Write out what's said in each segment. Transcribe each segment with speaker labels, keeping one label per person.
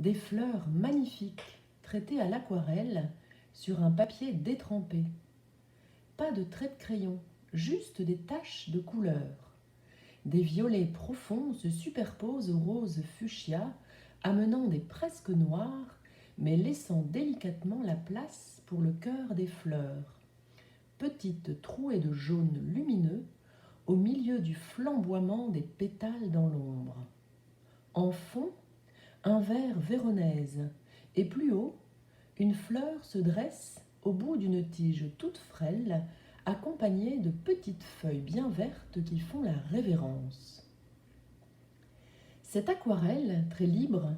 Speaker 1: des fleurs magnifiques traitées à l'aquarelle sur un papier détrempé. Pas de traits de crayon, juste des taches de couleur. Des violets profonds se superposent aux roses fuchsia, amenant des presque noirs, mais laissant délicatement la place pour le cœur des fleurs. Petites trouées de jaune lumineux au milieu du flamboiement des pétales dans l'ombre. En fond, un vert véronèse, et plus haut, une fleur se dresse au bout d'une tige toute frêle, accompagnée de petites feuilles bien vertes qui font la révérence. Cette aquarelle, très libre,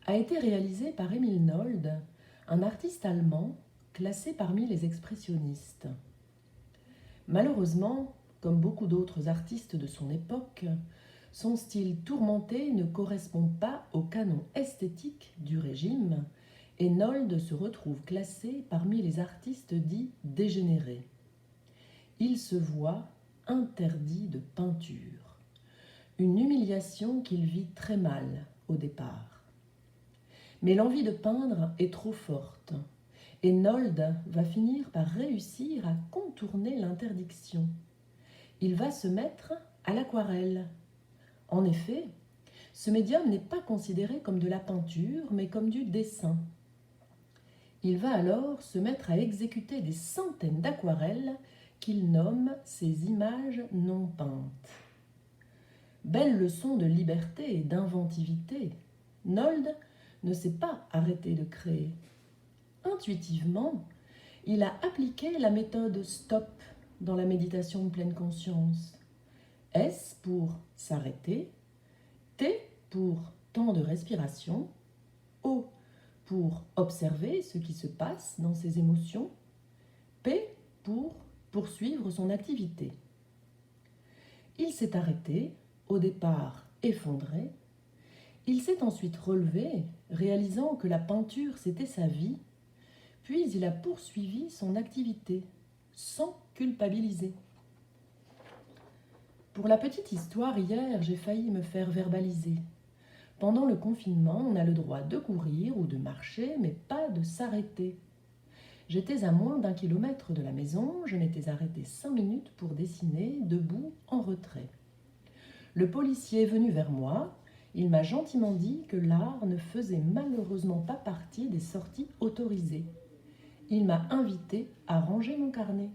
Speaker 1: a été réalisée par Emil Nolde, un artiste allemand classé parmi les expressionnistes. Malheureusement, comme beaucoup d'autres artistes de son époque, son style tourmenté ne correspond pas au canon esthétique du régime et Nolde se retrouve classé parmi les artistes dits dégénérés. Il se voit interdit de peinture, une humiliation qu'il vit très mal au départ. Mais l'envie de peindre est trop forte et Nolde va finir par réussir à contourner l'interdiction. Il va se mettre à l'aquarelle. En effet, ce médium n'est pas considéré comme de la peinture, mais comme du dessin. Il va alors se mettre à exécuter des centaines d'aquarelles qu'il nomme ses images non peintes. Belle leçon de liberté et d'inventivité, Nolde ne s'est pas arrêté de créer. Intuitivement, il a appliqué la méthode STOP dans la méditation de pleine conscience. S pour s'arrêter, T pour temps de respiration, O pour observer ce qui se passe dans ses émotions, P pour poursuivre son activité. Il s'est arrêté, au départ effondré. Il s'est ensuite relevé, réalisant que la peinture c'était sa vie, puis il a poursuivi son activité, sans culpabiliser. Pour la petite histoire, hier, j'ai failli me faire verbaliser. Pendant le confinement, on a le droit de courir ou de marcher, mais pas de s'arrêter. J'étais à moins d'1 kilomètre de la maison, je m'étais arrêtée 5 minutes pour dessiner, debout, en retrait. Le policier est venu vers moi, il m'a gentiment dit que l'art ne faisait malheureusement pas partie des sorties autorisées. Il m'a invité à ranger mon carnet.